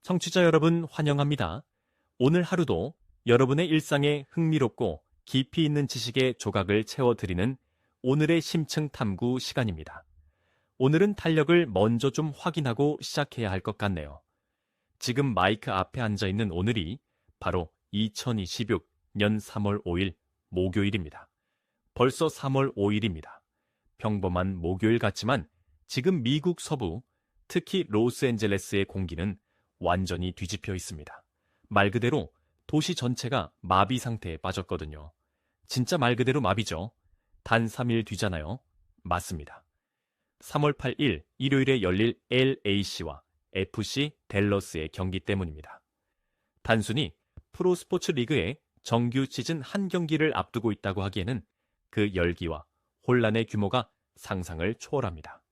청취자 여러분 환영합니다. 오늘 하루도 여러분의 일상에 흥미롭고 깊이 있는 지식의 조각을 채워드리는 오늘의 심층 탐구 시간입니다. 오늘은 달력을 먼저 좀 확인하고 시작해야 할 것 같네요. 지금 마이크 앞에 앉아있는 오늘이 바로 2026년 3월 5일 목요일입니다. 벌써 3월 5일입니다. 평범한 목요일 같지만 지금 미국 서부, 특히 로스앤젤레스의 공기는 완전히 뒤집혀 있습니다. 말 그대로 도시 전체가 마비 상태에 빠졌거든요. 진짜 말 그대로 마비죠. 단 3일 뒤잖아요. 맞습니다. 3월 8일 일요일에 열릴 LAC와 FC 댈러스의 경기 때문입니다. 단순히 프로스포츠 리그의 정규 시즌 한 경기를 앞두고 있다고 하기에는 그 열기와 혼란의 규모가 상상을 초월합니다.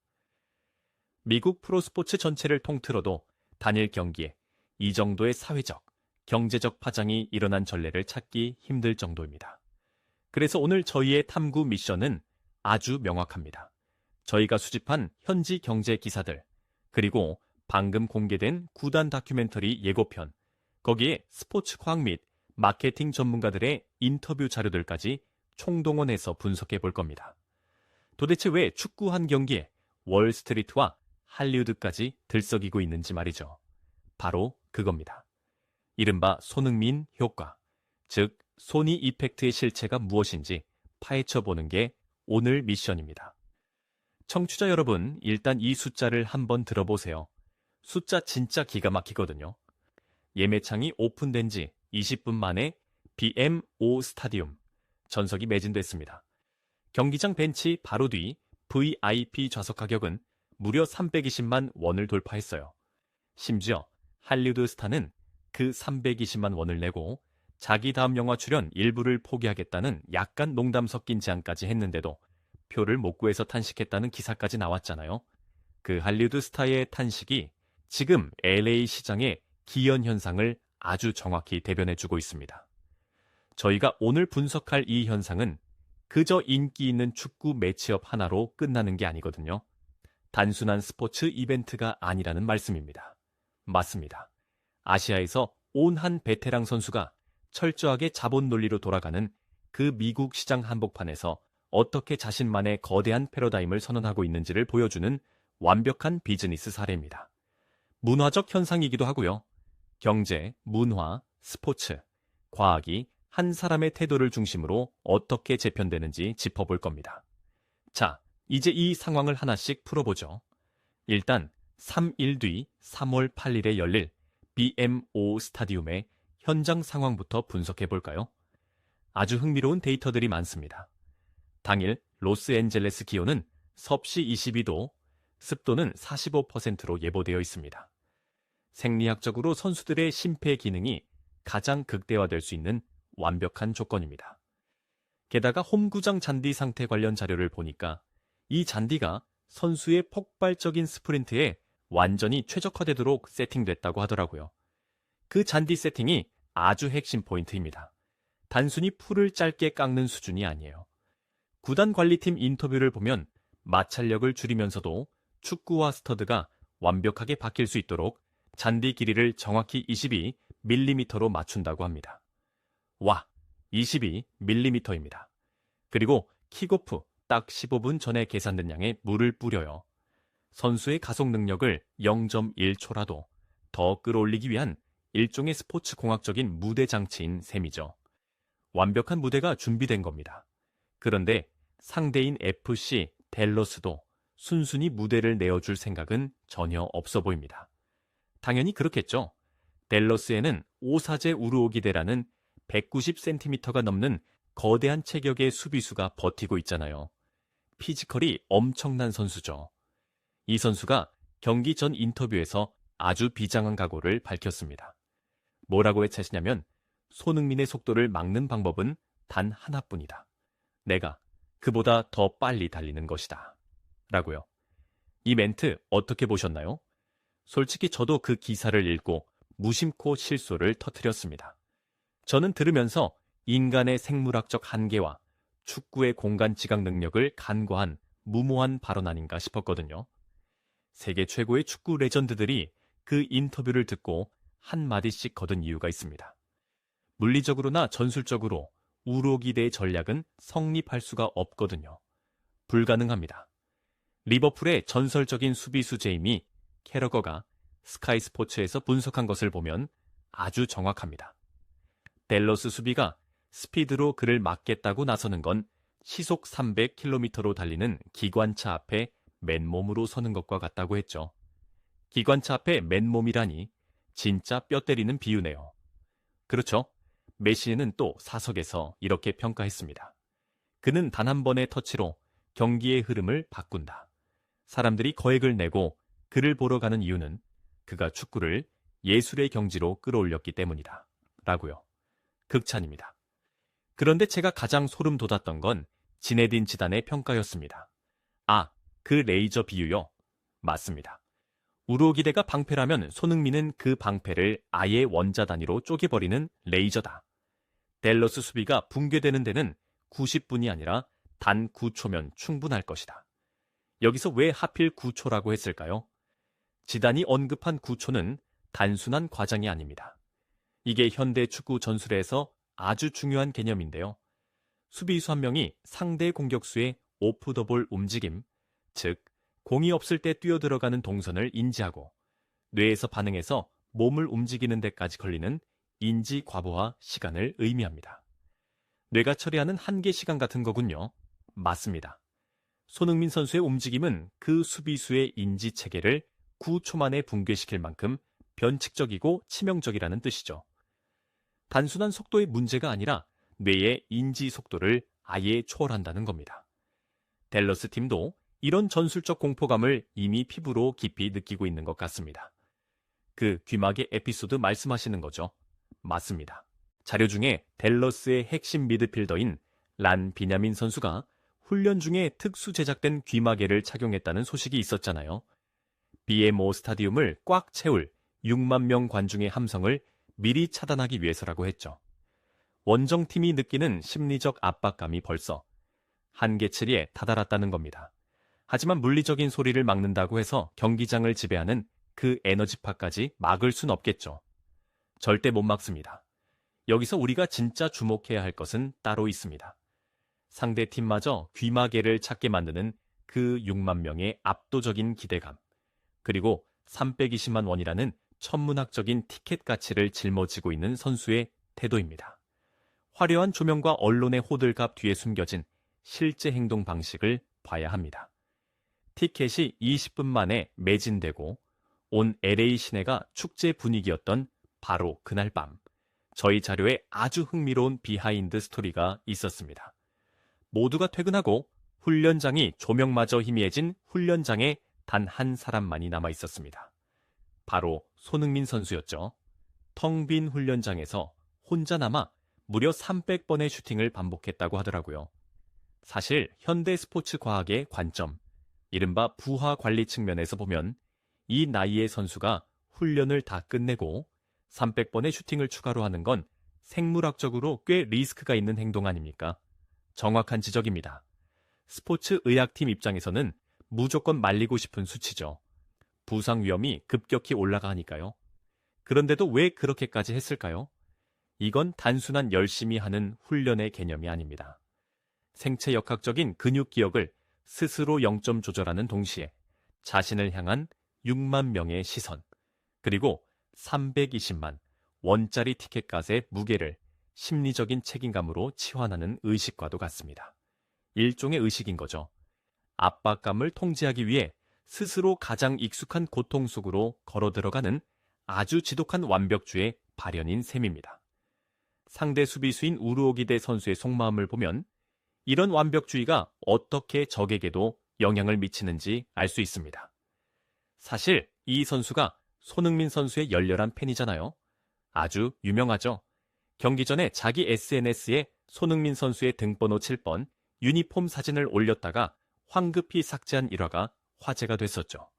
미국 프로스포츠 전체를 통틀어도 단일 경기에 이 정도의 사회적, 경제적 파장이 일어난 전례를 찾기 힘들 정도입니다. 그래서 오늘 저희의 탐구 미션은 아주 명확합니다. 저희가 수집한 현지 경제 기사들, 그리고 방금 공개된 구단 다큐멘터리 예고편, 거기에 스포츠 과학 및 마케팅 전문가들의 인터뷰 자료들까지 총동원해서 분석해 볼 겁니다. 도대체 왜 축구 한 경기에 월스트리트와 할리우드까지 들썩이고 있는지 말이죠. 바로 그겁니다. 이른바 손흥민 효과, 즉 소니 이펙트의 실체가 무엇인지 파헤쳐보는 게 오늘 미션입니다. 청취자 여러분, 일단 이 숫자를 한번 들어보세요. 숫자 진짜 기가 막히거든요. 예매창이 오픈된 지 20분 만에 BMO 스타디움, 전석이 매진됐습니다. 경기장 벤치 바로 뒤 VIP 좌석 가격은 무려 320만 원을 돌파했어요. 심지어 할리우드 스타는 그 320만 원을 내고 자기 다음 영화 출연 일부를 포기하겠다는 약간 농담 섞인 제안까지 했는데도 표를 못 구해서 탄식했다는 기사까지 나왔잖아요. 그 할리우드 스타의 탄식이 지금 LA 시장의 기현 현상을 아주 정확히 대변해주고 있습니다. 저희가 오늘 분석할 이 현상은 그저 인기 있는 축구 매치업 하나로 끝나는 게 아니거든요. 단순한 스포츠 이벤트가 아니라는 말씀입니다. 맞습니다. 아시아에서 온 한 베테랑 선수가 철저하게 자본 논리로 돌아가는 그 미국 시장 한복판에서 어떻게 자신만의 거대한 패러다임을 선언하고 있는지를 보여주는 완벽한 비즈니스 사례입니다. 문화적 현상이기도 하고요. 경제, 문화, 스포츠, 과학이 한 사람의 태도를 중심으로 어떻게 재편되는지 짚어볼 겁니다. 자, 이제 이 상황을 하나씩 풀어보죠. 일단 3일 뒤 3월 8일에 열릴 BMO 스타디움의 현장 상황부터 분석해 볼까요? 아주 흥미로운 데이터들이 많습니다. 당일 로스앤젤레스 기온은 섭씨 22도, 습도는 45%로 예보되어 있습니다. 생리학적으로 선수들의 심폐 기능이 가장 극대화될 수 있는 완벽한 조건입니다. 게다가 홈구장 잔디 상태 관련 자료를 보니까 이 잔디가 선수의 폭발적인 스프린트에 완전히 최적화되도록 세팅됐다고 하더라고요. 그 잔디 세팅이 아주 핵심 포인트입니다. 단순히 풀을 짧게 깎는 수준이 아니에요. 구단 관리팀 인터뷰를 보면 마찰력을 줄이면서도 축구와 스터드가 완벽하게 박힐 수 있도록 잔디 길이를 정확히 22mm로 맞춘다고 합니다. 와, 22mm입니다. 그리고 킥오프 딱 15분 전에 계산된 양의 물을 뿌려요. 선수의 가속 능력을 0.1초라도 더 끌어올리기 위한 일종의 스포츠 공학적인 무대 장치인 셈이죠. 완벽한 무대가 준비된 겁니다. 그런데 상대인 FC 댈러스도 순순히 무대를 내어줄 생각은 전혀 없어 보입니다. 당연히 그렇겠죠. 댈러스에는 오사제 우르오기대라는 190cm가 넘는 거대한 체격의 수비수가 버티고 있잖아요. 피지컬이 엄청난 선수죠. 이 선수가 경기 전 인터뷰에서 아주 비장한 각오를 밝혔습니다. 뭐라고 외쳤냐면 손흥민의 속도를 막는 방법은 단 하나뿐이다. 내가 그보다 더 빨리 달리는 것이다. 라고요. 이 멘트 어떻게 보셨나요? 솔직히 저도 그 기사를 읽고 무심코 실소를 터뜨렸습니다. 저는 들으면서 인간의 생물학적 한계와 축구의 공간 지각 능력을 간과한 무모한 발언 아닌가 싶었거든요. 세계 최고의 축구 레전드들이 그 인터뷰를 듣고 한마디씩 거둔 이유가 있습니다. 물리적으로나 전술적으로 우로기대의 전략은 성립할 수가 없거든요. 불가능합니다. 리버풀의 전설적인 수비수 제이미 캐러거가 스카이 스포츠에서 분석한 것을 보면 아주 정확합니다. 댈러스 수비가 스피드로 그를 막겠다고 나서는 건 시속 300km로 달리는 기관차 앞에 맨몸으로 서는 것과 같다고 했죠. 기관차 앞에 맨몸이라니 진짜 뼈 때리는 비유네요. 그렇죠. 메시는 또 사석에서 이렇게 평가했습니다. 그는 단 한 번의 터치로 경기의 흐름을 바꾼다. 사람들이 거액을 내고 그를 보러 가는 이유는 그가 축구를 예술의 경지로 끌어올렸기 때문이다. 라고요. 극찬입니다. 그런데 제가 가장 소름 돋았던 건 지네딘 지단의 평가였습니다. 아, 그 레이저 비유요? 맞습니다. 우로기대가 방패라면 손흥민은 그 방패를 아예 원자 단위로 쪼개버리는 레이저다. 댈러스 수비가 붕괴되는 데는 90분이 아니라 단 9초면 충분할 것이다. 여기서 왜 하필 9초라고 했을까요? 지단이 언급한 9초는 단순한 과장이 아닙니다. 이게 현대 축구 전술에서 아주 중요한 개념인데요. 수비수 한 명이 상대 공격수의 오프 더 볼 움직임, 즉 공이 없을 때 뛰어들어가는 동선을 인지하고 뇌에서 반응해서 몸을 움직이는 데까지 걸리는 인지 과부하 시간을 의미합니다. 뇌가 처리하는 한계 시간 같은 거군요. 맞습니다. 손흥민 선수의 움직임은 그 수비수의 인지 체계를 9초 만에 붕괴시킬 만큼 변칙적이고 치명적이라는 뜻이죠. 단순한 속도의 문제가 아니라 뇌의 인지 속도를 아예 초월한다는 겁니다. 댈러스 팀도 이런 전술적 공포감을 이미 피부로 깊이 느끼고 있는 것 같습니다. 그 귀마개 에피소드 말씀하시는 거죠? 맞습니다. 자료 중에 댈러스의 핵심 미드필더인 란 비냐민 선수가 훈련 중에 특수 제작된 귀마개를 착용했다는 소식이 있었잖아요. BMO 스타디움을 꽉 채울 6만 명 관중의 함성을 미리 차단하기 위해서라고 했죠. 원정팀이 느끼는 심리적 압박감이 벌써 한계치리에 다다랐다는 겁니다. 하지만 물리적인 소리를 막는다고 해서 경기장을 지배하는 그 에너지파까지 막을 순 없겠죠. 절대 못 막습니다. 여기서 우리가 진짜 주목해야 할 것은 따로 있습니다. 상대 팀마저 귀마개를 찾게 만드는 그 6만 명의 압도적인 기대감, 그리고 320만 원이라는 천문학적인 티켓 가치를 짊어지고 있는 선수의 태도입니다. 화려한 조명과 언론의 호들갑 뒤에 숨겨진 실제 행동 방식을 봐야 합니다. 티켓이 20분 만에 매진되고 온 LA 시내가 축제 분위기였던 바로 그날 밤, 저희 자료에 아주 흥미로운 비하인드 스토리가 있었습니다. 모두가 퇴근하고 훈련장이 조명마저 희미해진 훈련장에 단 한 사람만이 남아 있었습니다. 바로 손흥민 선수였죠. 텅 빈 훈련장에서 혼자 남아 무려 300번의 슈팅을 반복했다고 하더라고요. 사실 현대 스포츠 과학의 관점, 이른바 부하 관리 측면에서 보면 이 나이의 선수가 훈련을 다 끝내고 300번의 슈팅을 추가로 하는 건 생물학적으로 꽤 리스크가 있는 행동 아닙니까? 정확한 지적입니다. 스포츠 의학팀 입장에서는 무조건 말리고 싶은 수치죠. 부상 위험이 급격히 올라가니까요. 그런데도 왜 그렇게까지 했을까요? 이건 단순한 열심히 하는 훈련의 개념이 아닙니다. 생체 역학적인 근육 기억을 스스로 0점 조절하는 동시에 자신을 향한 6만 명의 시선, 그리고 320만 원짜리 티켓값의 무게를 심리적인 책임감으로 치환하는 의식과도 같습니다. 일종의 의식인 거죠. 압박감을 통제하기 위해 스스로 가장 익숙한 고통 속으로 걸어 들어가는 아주 지독한 완벽주의 발현인 셈입니다. 상대 수비수인 우르오기대 선수의 속마음을 보면 이런 완벽주의가 어떻게 적에게도 영향을 미치는지 알 수 있습니다. 사실 이 선수가 손흥민 선수의 열렬한 팬이잖아요. 아주 유명하죠. 경기 전에 자기 SNS에 손흥민 선수의 등번호 7번 유니폼 사진을 올렸다가 황급히 삭제한 일화가 화제가 됐었죠.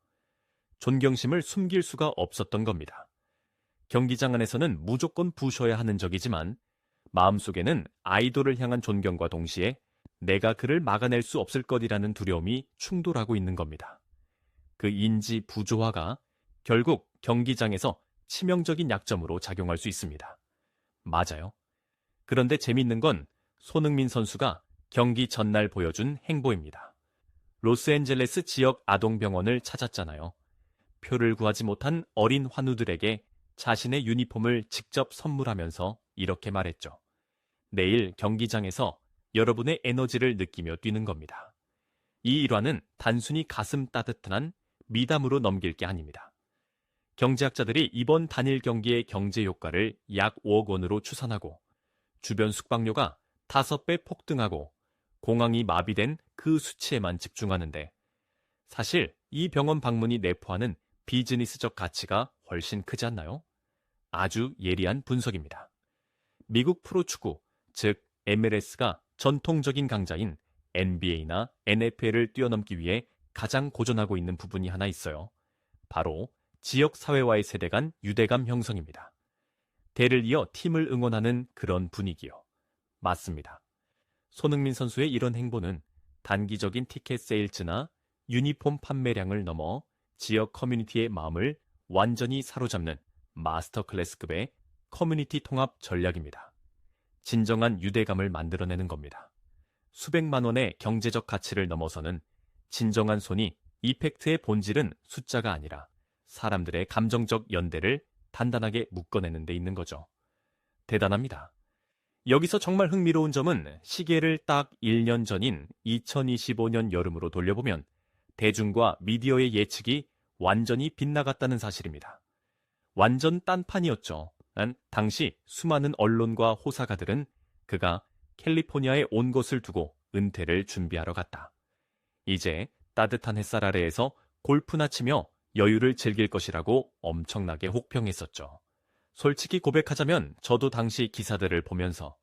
존경심을 숨길 수가 없었던 겁니다. 경기장 안에서는 무조건 부셔야 하는 적이지만 마음속에는 아이돌을 향한 존경과 동시에 내가 그를 막아낼 수 없을 것이라는 두려움이 충돌하고 있는 겁니다. 그 인지 부조화가 결국 경기장에서 치명적인 약점으로 작용할 수 있습니다. 맞아요. 그런데 재밌는 건 손흥민 선수가 경기 전날 보여준 행보입니다. 로스앤젤레스 지역 아동병원을 찾았잖아요. 표를 구하지 못한 어린 환우들에게 자신의 유니폼을 직접 선물하면서 이렇게 말했죠. 내일 경기장에서 여러분의 에너지를 느끼며 뛰는 겁니다. 이 일화는 단순히 가슴 따뜻한 미담으로 넘길 게 아닙니다. 경제학자들이 이번 단일 경기의 경제 효과를 약 5억 원으로 추산하고 주변 숙박료가 5배 폭등하고 공항이 마비된 그 수치에만 집중하는데 사실 이 병원 방문이 내포하는 비즈니스적 가치가 훨씬 크지 않나요? 아주 예리한 분석입니다. 미국 프로축구, 즉 MLS가 전통적인 강자인 NBA나 NFL을 뛰어넘기 위해 가장 고전하고 있는 부분이 하나 있어요. 바로 지역 사회와의 세대 간 유대감 형성입니다. 대를 이어 팀을 응원하는 그런 분위기요. 맞습니다. 손흥민 선수의 이런 행보는 단기적인 티켓 세일즈나 유니폼 판매량을 넘어 지역 커뮤니티의 마음을 완전히 사로잡는 마스터 클래스급의 커뮤니티 통합 전략입니다. 진정한 유대감을 만들어내는 겁니다. 수백만 원의 경제적 가치를 넘어서는 진정한 손이 이펙트의 본질은 숫자가 아니라 사람들의 감정적 연대를 단단하게 묶어내는 데 있는 거죠. 대단합니다. 여기서 정말 흥미로운 점은 시계를 딱 1년 전인 2025년 여름으로 돌려보면 대중과 미디어의 예측이 완전히 빗나갔다는 사실입니다. 완전 딴판이었죠. 당시 수많은 언론과 호사가들은 그가 캘리포니아에 온 것을 두고 은퇴를 준비하러 갔다. 이제 따뜻한 햇살 아래에서 골프나 치며 여유를 즐길 것이라고 엄청나게 혹평했었죠. 솔직히 고백하자면 저도 당시 기사들을 보면서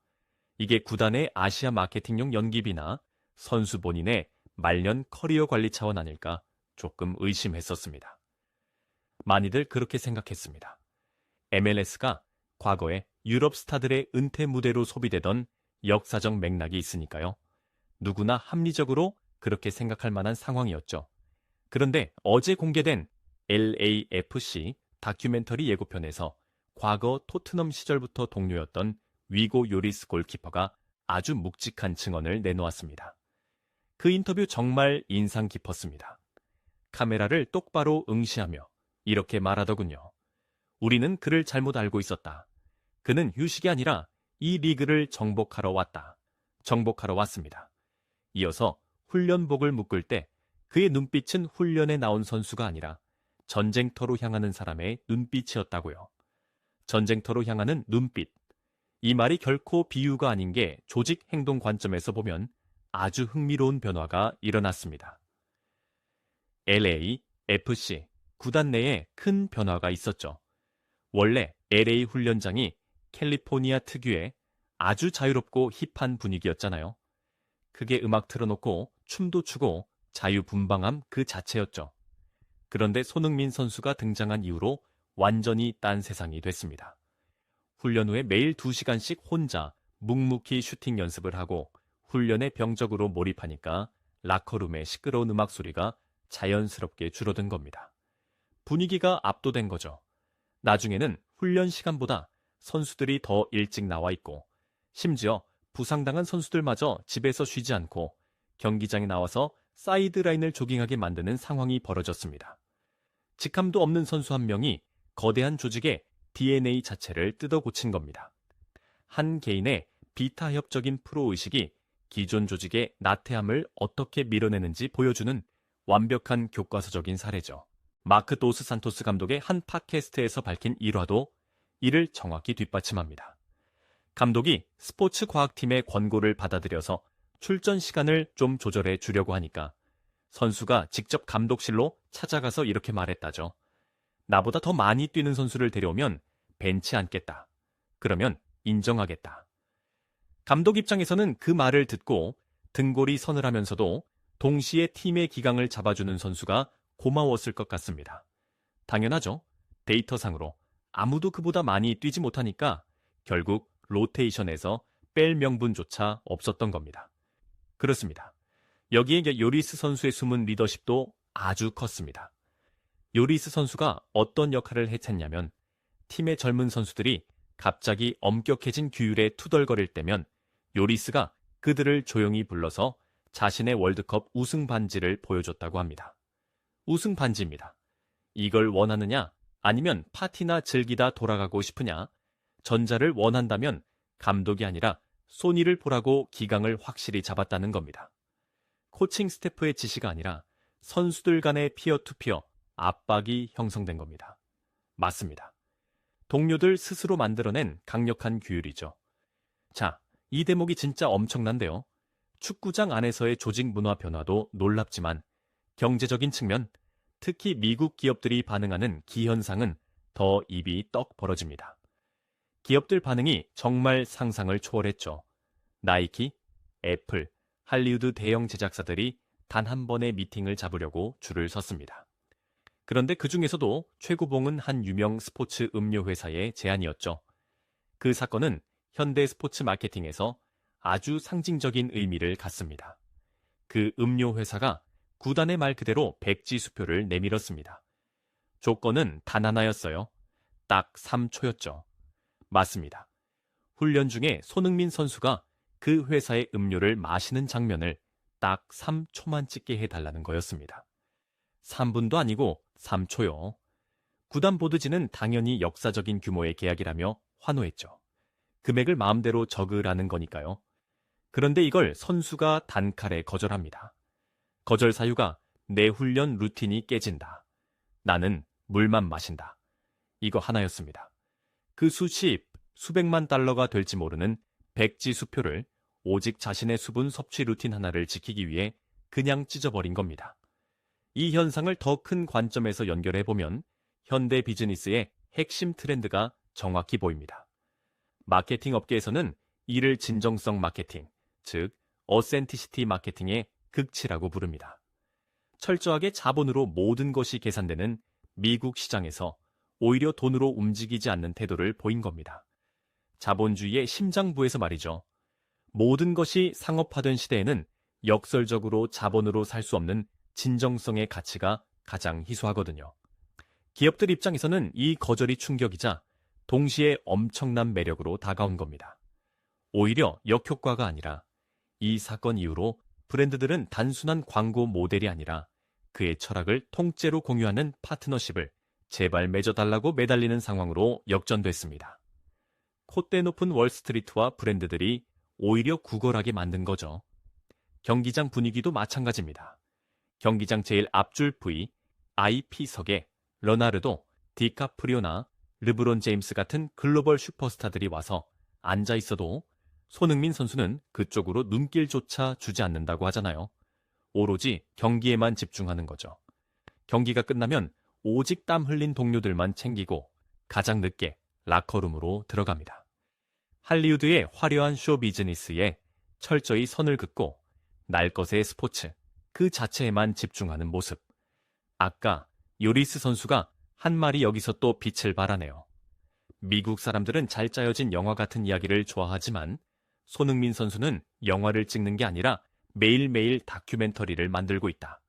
이게 구단의 아시아 마케팅용 연기비나 선수 본인의 말년 커리어 관리 차원 아닐까 조금 의심했었습니다. 많이들 그렇게 생각했습니다. MLS가 과거에 유럽 스타들의 은퇴 무대로 소비되던 역사적 맥락이 있으니까요. 누구나 합리적으로 그렇게 생각할 만한 상황이었죠. 그런데 어제 공개된 LAFC 다큐멘터리 예고편에서 과거 토트넘 시절부터 동료였던 위고 요리스 골키퍼가 아주 묵직한 증언을 내놓았습니다. 그 인터뷰 정말 인상 깊었습니다. 카메라를 똑바로 응시하며 이렇게 말하더군요. 우리는 그를 잘못 알고 있었다. 그는 휴식이 아니라 이 리그를 정복하러 왔다. 정복하러 왔습니다. 이어서 훈련복을 묶을 때 그의 눈빛은 훈련에 나온 선수가 아니라 전쟁터로 향하는 사람의 눈빛이었다고요. 전쟁터로 향하는 눈빛. 이 말이 결코 비유가 아닌 게 조직 행동 관점에서 보면 아주 흥미로운 변화가 일어났습니다. LAFC 구단 내에 큰 변화가 있었죠. 원래 LA 훈련장이 캘리포니아 특유의 아주 자유롭고 힙한 분위기였잖아요. 크게 음악 틀어놓고 춤도 추고 자유분방함 그 자체였죠. 그런데 손흥민 선수가 등장한 이후로 완전히 딴 세상이 됐습니다. 훈련 후에 매일 2시간씩 혼자 묵묵히 슈팅 연습을 하고 훈련에 병적으로 몰입하니까 라커룸의 시끄러운 음악 소리가 자연스럽게 줄어든 겁니다. 분위기가 압도된 거죠. 나중에는 훈련 시간보다 선수들이 더 일찍 나와 있고 심지어 부상당한 선수들마저 집에서 쉬지 않고 경기장에 나와서 사이드라인을 조깅하게 만드는 상황이 벌어졌습니다. 직함도 없는 선수 한 명이 거대한 조직의 DNA 자체를 뜯어 고친 겁니다. 한 개인의 비타협적인 프로의식이 기존 조직의 나태함을 어떻게 밀어내는지 보여주는 완벽한 교과서적인 사례죠. 마크 도스 산토스 감독의 한 팟캐스트에서 밝힌 일화도 이를 정확히 뒷받침합니다. 감독이 스포츠 과학팀의 권고를 받아들여서 출전 시간을 좀 조절해 주려고 하니까 선수가 직접 감독실로 찾아가서 이렇게 말했다죠. 나보다 더 많이 뛰는 선수를 데려오면 벤치 앉겠다. 그러면 인정하겠다. 감독 입장에서는 그 말을 듣고 등골이 서늘하면서도 동시에 팀의 기강을 잡아주는 선수가 고마웠을 것 같습니다. 당연하죠. 데이터상으로 아무도 그보다 많이 뛰지 못하니까 결국 로테이션에서 뺄 명분조차 없었던 겁니다. 그렇습니다. 여기에 요리스 선수의 숨은 리더십도 아주 컸습니다. 요리스 선수가 어떤 역할을 했냐면 팀의 젊은 선수들이 갑자기 엄격해진 규율에 투덜거릴 때면 요리스가 그들을 조용히 불러서 자신의 월드컵 우승 반지를 보여줬다고 합니다. 우승 반지입니다. 이걸 원하느냐 아니면 파티나 즐기다 돌아가고 싶으냐, 전자를 원한다면 감독이 아니라 소니를 보라고 기강을 확실히 잡았다는 겁니다. 코칭 스태프의 지시가 아니라 선수들 간의 피어투피어 압박이 형성된 겁니다. 맞습니다. 동료들 스스로 만들어낸 강력한 규율이죠. 자, 이 대목이 진짜 엄청난데요. 축구장 안에서의 조직 문화 변화도 놀랍지만 경제적인 측면, 특히 미국 기업들이 반응하는 기현상은 더 입이 떡 벌어집니다. 기업들 반응이 정말 상상을 초월했죠. 나이키, 애플, 할리우드 대형 제작사들이 단 한 번의 미팅을 잡으려고 줄을 섰습니다. 그런데 그 중에서도 최고봉은 한 유명 스포츠 음료 회사의 제안이었죠. 그 사건은 현대 스포츠 마케팅에서 아주 상징적인 의미를 갖습니다. 그 음료 회사가 구단의 말 그대로 백지 수표를 내밀었습니다. 조건은 단 하나였어요. 딱 3초였죠. 맞습니다. 훈련 중에 손흥민 선수가 그 회사의 음료를 마시는 장면을 딱 3초만 찍게 해달라는 거였습니다. 3분도 아니고 3초요. 구단 보드진은 당연히 역사적인 규모의 계약이라며 환호했죠. 금액을 마음대로 적으라는 거니까요. 그런데 이걸 선수가 단칼에 거절합니다. 거절 사유가 내 훈련 루틴이 깨진다. 나는 물만 마신다. 이거 하나였습니다. 그 수백만 달러가 될지 모르는 백지 수표를 오직 자신의 수분 섭취 루틴 하나를 지키기 위해 그냥 찢어버린 겁니다. 이 현상을 더 큰 관점에서 연결해보면 현대 비즈니스의 핵심 트렌드가 정확히 보입니다. 마케팅 업계에서는 이를 진정성 마케팅, 즉 어센티시티 마케팅의 극치라고 부릅니다. 철저하게 자본으로 모든 것이 계산되는 미국 시장에서 오히려 돈으로 움직이지 않는 태도를 보인 겁니다. 자본주의의 심장부에서 말이죠. 모든 것이 상업화된 시대에는 역설적으로 자본으로 살 수 없는 진정성의 가치가 가장 희소하거든요. 기업들 입장에서는 이 거절이 충격이자 동시에 엄청난 매력으로 다가온 겁니다. 오히려 역효과가 아니라 이 사건 이후로 브랜드들은 단순한 광고 모델이 아니라 그의 철학을 통째로 공유하는 파트너십을 제발 맺어달라고 매달리는 상황으로 역전됐습니다. 콧대 높은 월스트리트와 브랜드들이 오히려 구걸하게 만든 거죠. 경기장 분위기도 마찬가지입니다. 경기장 제일 앞줄 부위 IP석에 러나르도, 디카프리오나 르브론 제임스 같은 글로벌 슈퍼스타들이 와서 앉아 있어도 손흥민 선수는 그쪽으로 눈길조차 주지 않는다고 하잖아요. 오로지 경기에만 집중하는 거죠. 경기가 끝나면 오직 땀 흘린 동료들만 챙기고 가장 늦게 라커룸으로 들어갑니다. 할리우드의 화려한 쇼 비즈니스에 철저히 선을 긋고 날 것의 스포츠 그 자체에만 집중하는 모습. 아까 요리스 선수가 한 말이 여기서 또 빛을 발하네요. 미국 사람들은 잘 짜여진 영화 같은 이야기를 좋아하지만 손흥민 선수는 영화를 찍는 게 아니라 매일매일 다큐멘터리를 만들고 있다.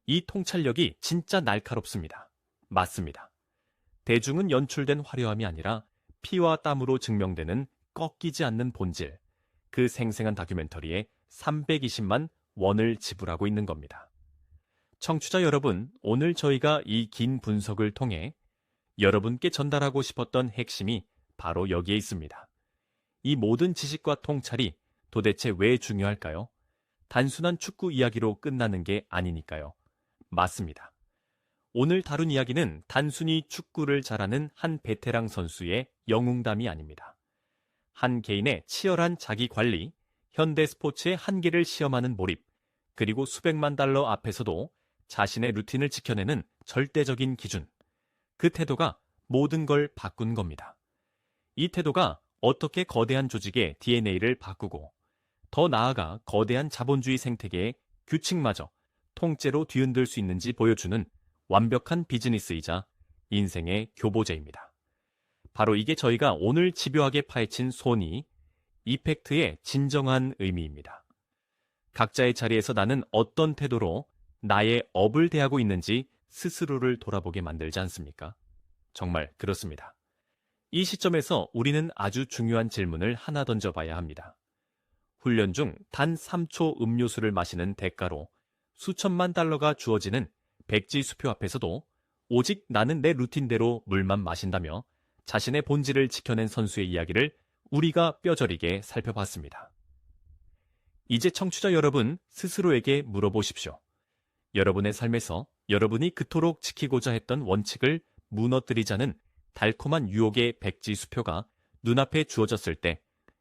이 통찰력이 진짜 날카롭습니다. 맞습니다. 대중은 연출된 화려함이 아니라 피와 땀으로 증명되는 꺾이지 않는 본질, 그 생생한 다큐멘터리에 320만 원을 지불하고 있는 겁니다. 청취자 여러분, 오늘 저희가 이 긴 분석을 통해 여러분께 전달하고 싶었던 핵심이 바로 여기에 있습니다. 이 모든 지식과 통찰이 도대체 왜 중요할까요? 단순한 축구 이야기로 끝나는 게 아니니까요. 맞습니다. 오늘 다룬 이야기는 단순히 축구를 잘하는 한 베테랑 선수의 영웅담이 아닙니다. 한 개인의 치열한 자기 관리, 현대 스포츠의 한계를 시험하는 몰입, 그리고 수백만 달러 앞에서도 자신의 루틴을 지켜내는 절대적인 기준. 그 태도가 모든 걸 바꾼 겁니다. 이 태도가 어떻게 거대한 조직의 DNA를 바꾸고 더 나아가 거대한 자본주의 생태계의 규칙마저 통째로 뒤흔들 수 있는지 보여주는 완벽한 비즈니스이자 인생의 교보제입니다. 바로 이게 저희가 오늘 집요하게 파헤친 소니, 이펙트의 진정한 의미입니다. 각자의 자리에서 나는 어떤 태도로 나의 업을 대하고 있는지 스스로를 돌아보게 만들지 않습니까? 정말 그렇습니다. 이 시점에서 우리는 아주 중요한 질문을 하나 던져봐야 합니다. 훈련 중 단 3초 음료수를 마시는 대가로 수천만 달러가 주어지는 백지 수표 앞에서도 오직 나는 내 루틴대로 물만 마신다며 자신의 본질을 지켜낸 선수의 이야기를 우리가 뼈저리게 살펴봤습니다. 이제 청취자 여러분 스스로에게 물어보십시오. 여러분의 삶에서 여러분이 그토록 지키고자 했던 원칙을 무너뜨리자는 달콤한 유혹의 백지 수표가 눈앞에 주어졌을 때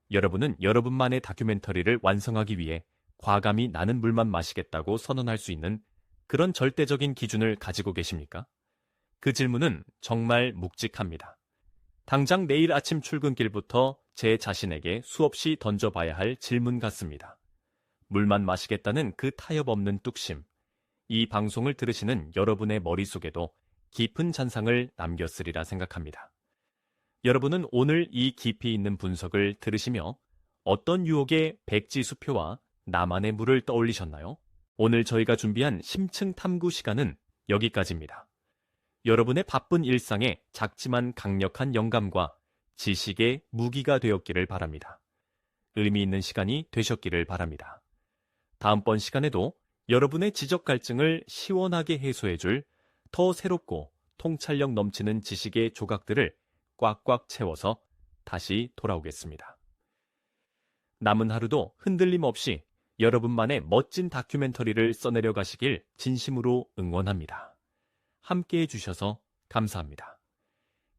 여러분은 여러분만의 다큐멘터리를 완성하기 위해 과감히 나는 물만 마시겠다고 선언할 수 있는 그런 절대적인 기준을 가지고 계십니까? 그 질문은 정말 묵직합니다. 당장 내일 아침 출근길부터 제 자신에게 수없이 던져봐야 할 질문 같습니다. 물만 마시겠다는 그 타협 없는 뚝심, 이 방송을 들으시는 여러분의 머릿속에도 깊은 잔상을 남겼으리라 생각합니다. 여러분은 오늘 이 깊이 있는 분석을 들으시며 어떤 유혹의 백지 수표와 나만의 물을 떠올리셨나요? 오늘 저희가 준비한 심층 탐구 시간은 여기까지입니다. 여러분의 바쁜 일상에 작지만 강력한 영감과 지식의 무기가 되었기를 바랍니다. 의미 있는 시간이 되셨기를 바랍니다. 다음번 시간에도 여러분의 지적 갈증을 시원하게 해소해줄 더 새롭고 통찰력 넘치는 지식의 조각들을 꽉꽉 채워서 다시 돌아오겠습니다. 남은 하루도 흔들림 없이 여러분만의 멋진 다큐멘터리를 써내려 가시길 진심으로 응원합니다. 함께해 주셔서 감사합니다.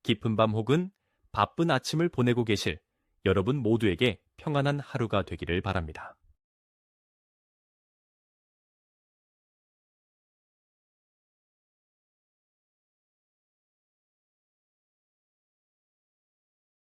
깊은 밤 혹은 바쁜 아침을 보내고 계실 여러분 모두에게 평안한 하루가 되기를 바랍니다.